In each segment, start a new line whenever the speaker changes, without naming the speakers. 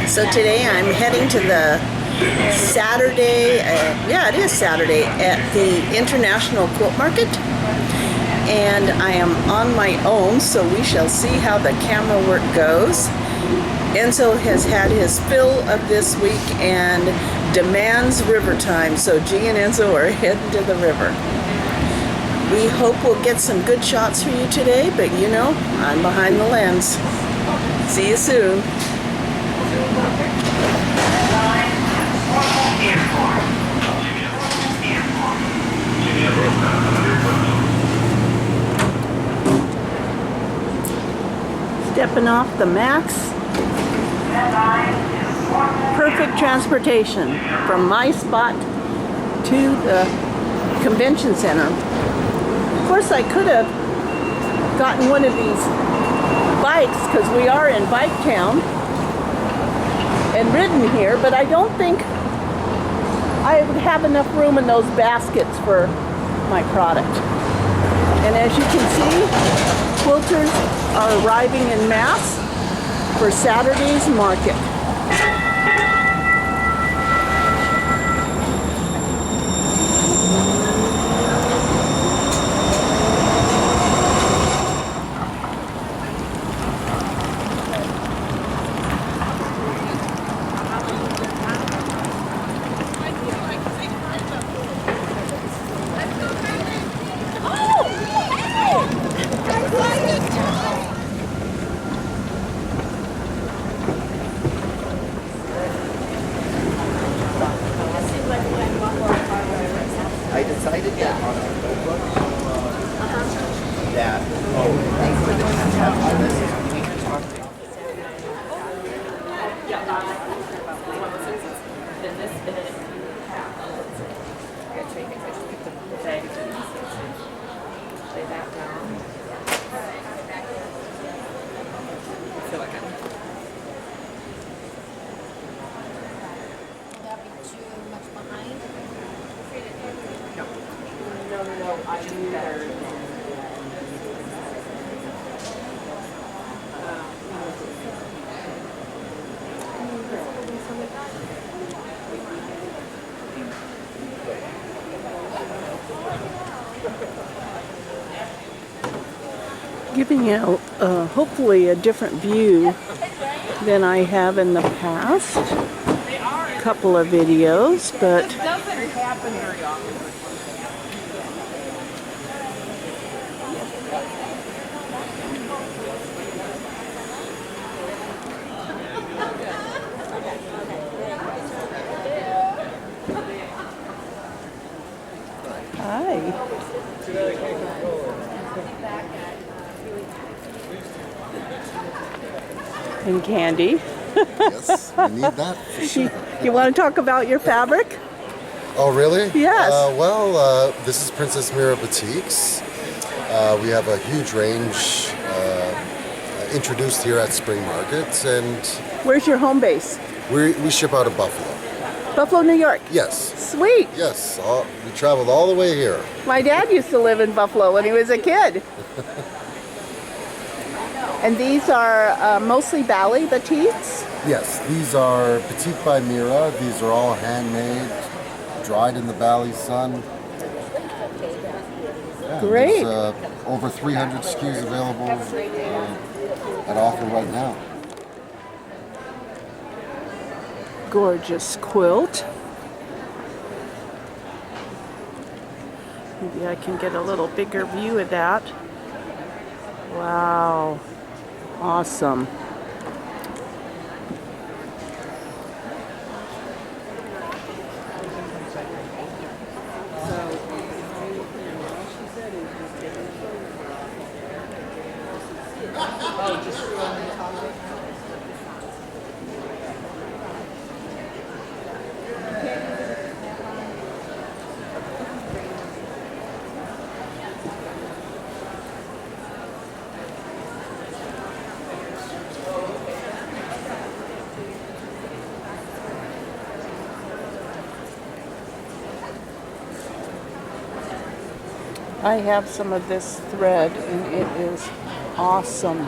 So today I'm heading to the Saturday, it is Saturday, at the International Quilt Market. And I am on my own, so we shall see how the camera work goes. Enzo has had his fill of this week and demands river time, so G and Enzo are heading to the river. We hope we'll get some good shots for you today, but you know, I'm behind the lens. See you soon. Stepping off the Max. Perfect transportation from my spot to the convention center. Of course, I could have gotten one of these bikes because we are in Bike Town and ridden here, but I don't think I would have enough room in those baskets for my product. And as you can see, quilters are arriving en masse for Saturday's market.
I decided that on our notebook that thankfully the tab on this is we can talk about.
No, I do better than
Giving out hopefully a different view than I have in the past couple of videos, but
it doesn't happen very often.
hi. And candy.
Yes, we need that for sure.
You want to talk about your fabric?
Oh, really?
Yes.
This is Princess Mira Boutiques. We have a huge range introduced here at Spring Market, and
Where's your home base?
we ship out of Buffalo.
Buffalo, New York.
Yes,
Sweet.
yes. We traveled all the way here.
My dad used to live in Buffalo when he was a kid. And these are mostly Bali batiks?
Yes, these are Batik by Mira. These are all handmade, dried in the Bali sun. Yeah,
Great.
There's over 300 SKUs available at offer right now.
Gorgeous quilt. Maybe I can get a little bigger view of that. Wow. Awesome. I have some of this thread and it is awesome.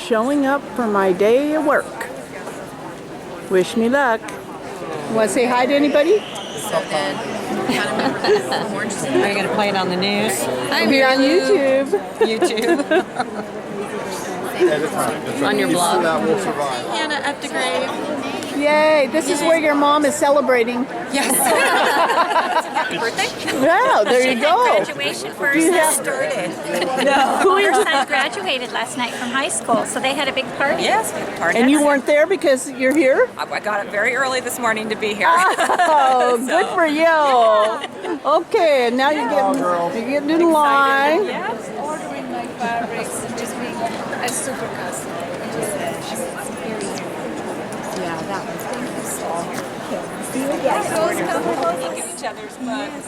showing up for my day of work. Wish me luck. Want to say hi to anybody?
Are you going to play it on the news?
I'm here on YouTube.
YouTube. On your blog.
Hannah up to grave.
Yay, this is where your mom is celebrating.
Yes. Happy birthday.
Wow, there you go.
Graduation first
you
time
have-
started.
Who is
First time graduated last night from high school, so they had a big party.
Yes, we had a party.
And you weren't there because you're here?
I got up very early this morning to be here.
Oh, good for you. Okay, and now you're getting in line.
Yes.
Ordering my fabrics and just being a super customer.
Yeah, that one. Thank you so much.
Give each other's mugs.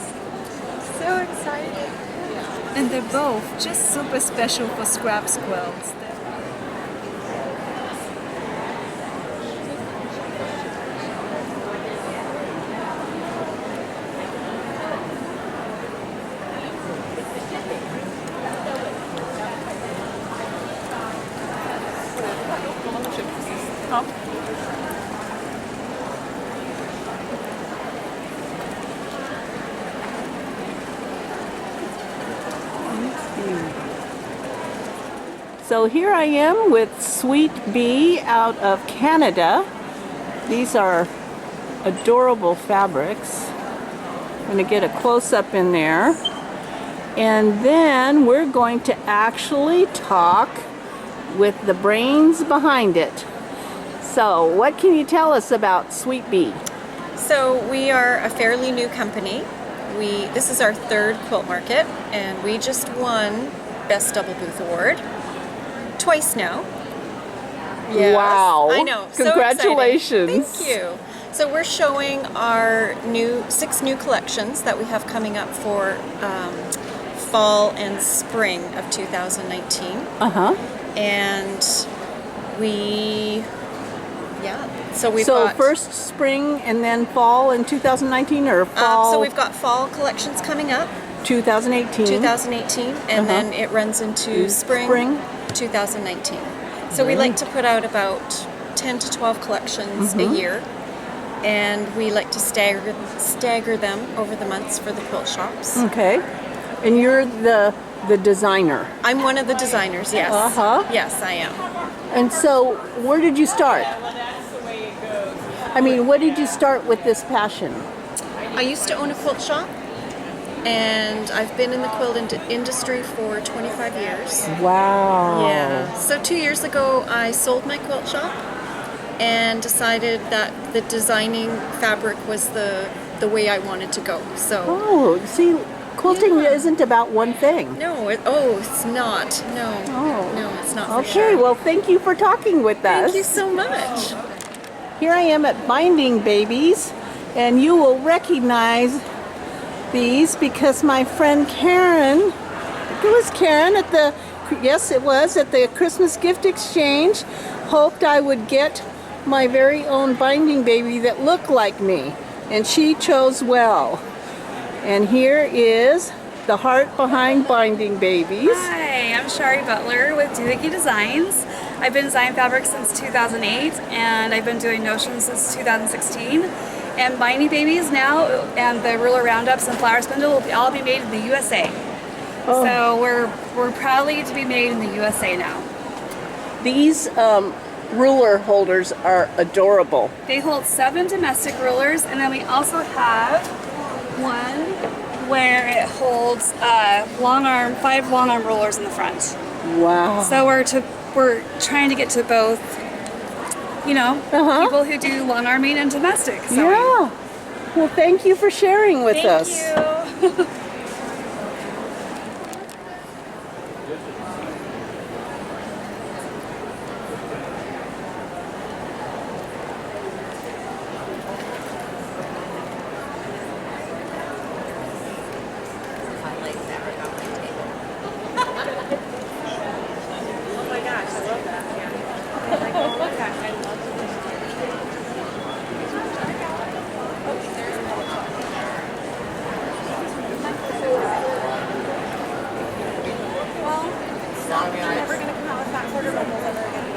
So excited. And they're both just super special for scraps quilts.
So here I am with Sweet Bee out of Canada. These are adorable fabrics. I'm going to get a close-up in there. And then we're going to actually talk with the brains behind it. So what can you tell us about Sweet Bee?
So we are a fairly new company. This is our third quilt market, and we just won Best Double Booth Award twice now. Yes,
Wow.
I know. So
Congratulations.
exciting. Thank you. So we're showing our 6 new collections that we have coming up for fall and spring of 2019.
Uh-huh.
And so we've
So
got
first spring and then fall in 2019 or fall
so we've got fall collections coming up
2018?
2018, and then it runs into spring 2019. So we like to put out about 10 to 12 collections a year, and we like to stagger them over the months for the quilt shops.
Okay. And you're the designer.
I'm one of the designers, yes.
Uh-huh.
Yes, I am.
And so where did you start? I mean, what did you start with this passion?
I used to own a quilt shop, and I've been in the quilt industry for 25 years.
Wow.
Yeah. So 2 years ago, I sold my quilt shop and decided that the designing fabric was the way I wanted to go. So
Oh, see, quilting isn't about one thing.
no, it's not. No, no, it's not. For
Okay,
sure.
well, thank you for talking with us.
Thank you so much.
Here I am at Binding Babies, and you will recognize these because my friend Karen, it was Karen at the Christmas gift exchange, hoped I would get my very own Binding Baby that looked like me, and she chose well. And here is the heart behind Binding Babies.
Hi, I'm Shari Butler with Doohickey Designs. I've been designing fabric since 2008, and I've been doing notions since 2016. And Binding Babies now, and the ruler roundups and flower spindle will all be made in the USA. So we're proudly to be made in the USA now.
These ruler holders are adorable.
They hold 7 domestic rulers, and then we also have one where it holds 5 long arm rulers in the front.
Wow.
So we're trying to get to both, people who do long arming and domestic sewing.
Yeah. Well, thank you for sharing with us.
Thank you.
Oh my gosh, I love that. Yeah. Like, oh my gosh, I love
Well, I'm never going to come out with fat quarter bundles ever again.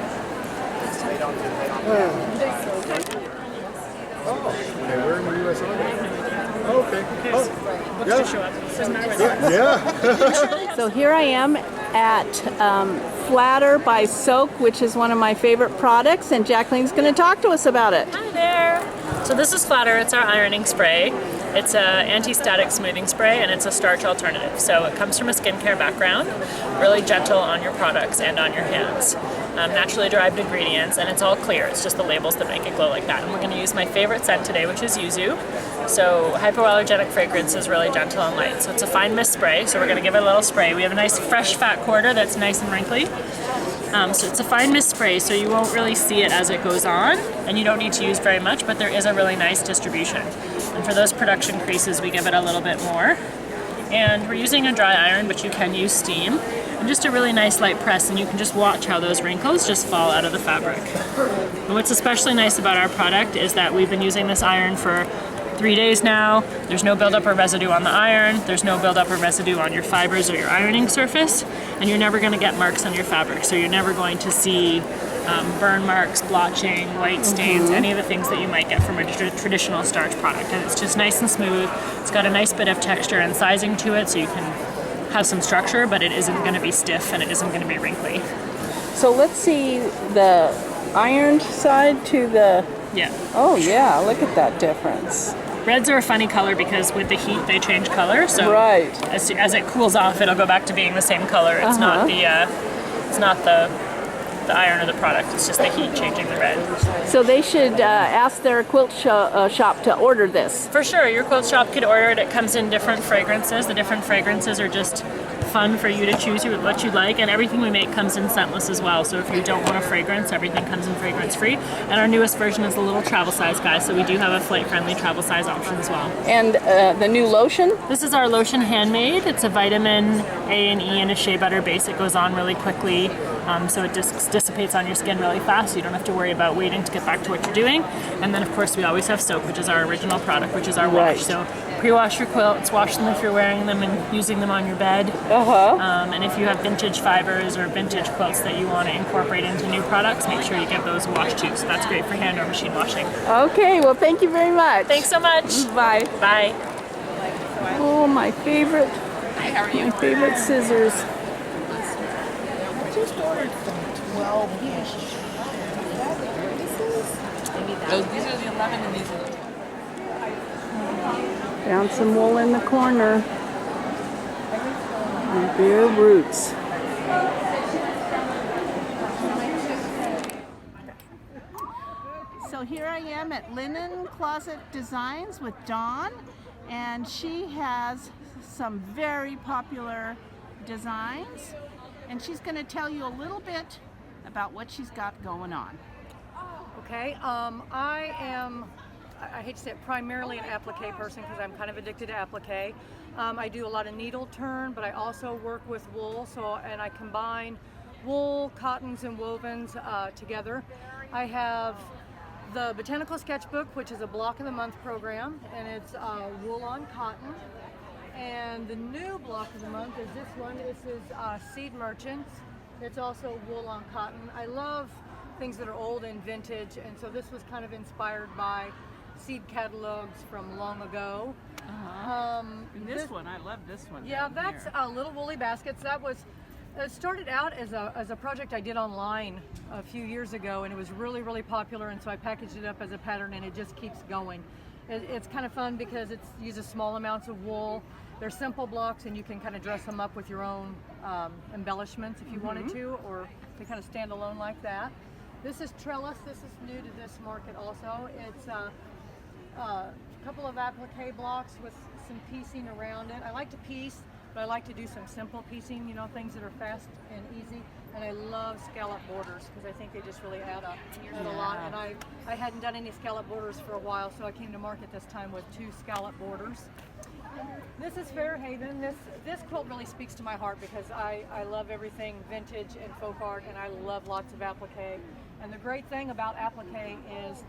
Oh, okay. Where in the US are they? Oh, okay. Oh, yeah. Yeah.
So here I am at Flatter by Soak, which is one of my favorite products, and Jacqueline's going to talk to us about it.
Hi there! So this is Flatter, it's our ironing spray. It's an anti-static smoothing spray and it's a starch alternative. So it comes from a skincare background, really gentle on your products and on your hands. Naturally derived ingredients, and it's all clear. It's just the labels that make it glow like that. And we're going to use my favorite scent today, which is yuzu. So hypoallergenic fragrance is really gentle and light. So it's a fine mist spray, so we're going to give it a little spray. We have a nice fresh fat quarter that's nice and wrinkly. So it's a fine mist spray, so you won't really see it as it goes on, and you don't need to use very much, but there is a really nice distribution. And for those production creases, we give it a little bit more. And we're using a dry iron, but you can use steam. And just a really nice light press, and you can just watch how those wrinkles just fall out of the fabric. And what's especially nice about our product is that we've been using this iron for 3 days now. There's no buildup or residue on the iron, there's no buildup or residue on your fibers or your ironing surface, and you're never going to get marks on your fabric. So you're never going to see burn marks, blotching, white stains, any of the things that you might get from a traditional starch product. And it's just nice and smooth. It's got a nice bit of texture and sizing to it, so you can have some structure, but it isn't going to be stiff and it isn't going to be wrinkly.
So let's see the ironed side to the...
Yeah.
Oh yeah, look at that difference.
Reds are a funny color because with the heat they change color. So
right.
as it cools off, it'll go back to being the same color. It's not the iron or the product. It's just the heat changing the red.
So they should ask their quilt shop to order this.
For sure, your quilt shop could order it. It comes in different fragrances. The different fragrances are just fun for you to choose what you like, and everything we make comes in scentless as well. So if you don't want a fragrance, everything comes in fragrance free. And our newest version is the little travel size guy, so we do have a flight friendly travel size option as well.
And the new lotion?
This is our lotion handmade. It's a vitamin A and E and a shea butter base. It goes on really quickly, so it just dissipates on your skin really fast. So you don't have to worry about waiting to get back to what you're doing. And then of course we always have soap, which is our original product, which is our wash. So pre-wash your quilts, wash them if you're wearing them and using them on your bed. And if you have vintage fibers or vintage quilts that you want to incorporate into new products, make sure you get those washed too. So that's great for hand or machine washing.
Okay, well thank you very much.
Thanks so much.
Bye.
Bye.
Oh, my favorite.
Hi, how are you?
My favorite scissors.
I just ordered from 12-ish. These are the 11 and these are the 12.
Found some wool in the corner. And bare roots. So here I am at Linen Closet Designs with Dawn, and she has some very popular designs, and she's going to tell you a little bit about what she's got going on.
Okay, I hate to say it, primarily an applique person because I'm kind of addicted to applique. I do a lot of needle turn, but I also work with wool, and I combine wool, cottons, and wovens together. I have the Botanical Sketchbook, which is a block of the month program, and it's wool on cotton. And the new block of the month is this one. This is Seed Merchants. It's also wool on cotton. I love things that are old and vintage, and so this was kind of inspired by seed catalogs from long ago.
And this one, I love this one.
Yeah, that's Little Woolly Baskets. It started out as a project I did online a few years ago, and it was really, really popular, and so I packaged it up as a pattern, and it just keeps going. It's kind of fun because it uses small amounts of wool. They're simple blocks, and you can kind of dress them up with your own embellishments if you wanted to, or they kind of stand alone like that. This is trellis. This is new to this market also. It's a couple of applique blocks with some piecing around it. I like to piece, but I like to do some simple piecing, things that are fast and easy. And I love scallop borders because I think they just really add a lot. And I hadn't done any scallop borders for a while, so I came to market this time with 2 scallop borders. This is Fairhaven. This quilt really speaks to my heart because I love everything vintage and folk art, and I love lots of applique. And the great thing about applique is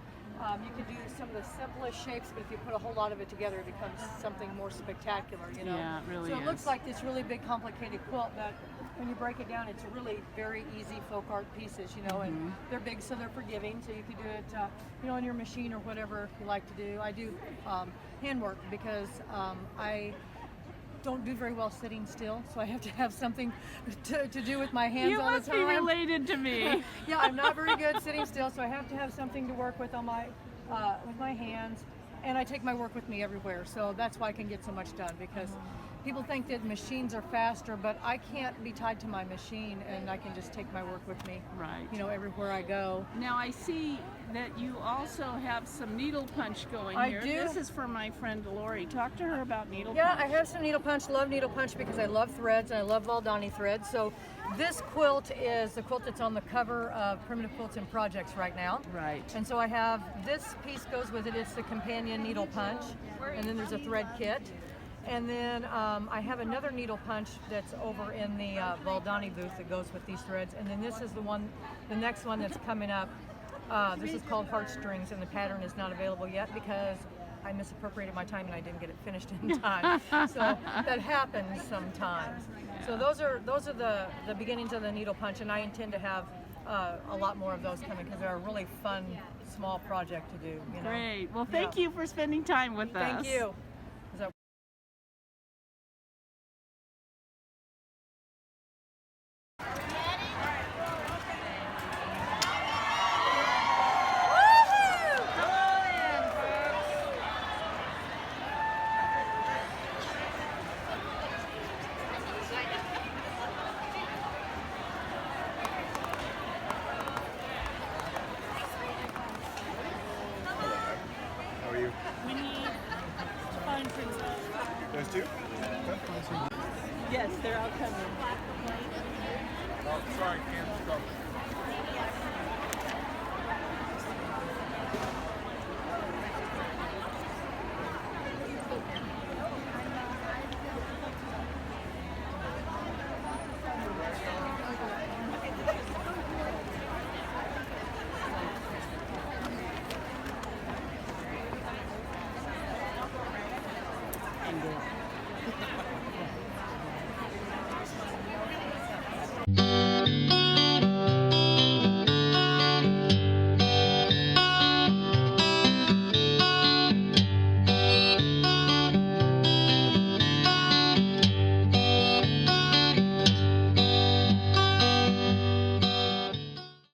you can do some of the simplest shapes, but if you put a whole lot of it together, it becomes something more spectacular,
Yeah, it really
So
is.
it looks like this really big, complicated quilt that when you break it down, it's really very easy folk art pieces, you know, and they're big, so they're forgiving. So you could do it, you know, on your machine or whatever you like to do. I do handwork because I don't do very well sitting still, so I have to have something to do with my hands all the time.
You must be related to me.
Yeah, I'm not very good sitting still, so I have to have something to work with on my with my hands. And I take my work with me everywhere, so that's why I can get so much done, because people think that machines are faster, but I can't be tied to my machine, and I can just take my work with me,
Right.
you know, everywhere I go.
Now I see that you also have some needle punch going
I
here.
do.
This is for my friend Lori. Talk to her about needle
Yeah,
punch.
I have some needle punch. Love needle punch because I love threads and I love Valdani threads. So this quilt is the quilt that's on the cover of Primitive Quilts and Projects right now.
Right.
And so I have this piece goes with it. It's the companion needle punch, and then there's a thread kit. And then I have another needle punch that's over in the Valdani booth that goes with these threads. And then this is the next one that's coming up. This is called Heartstrings, and the pattern is not available yet because I misappropriated my time and I didn't get it finished in time. So that happens sometimes. So those are the beginnings of the needle punch, and I intend to have a lot more of those coming because they're a really fun small project to do. You know?
Great. Well, thank you for spending time with us.
Thank you.
How are you?
We need fun princess.
There's two?
Yes, they're all coming.
Oh, sorry, can't go.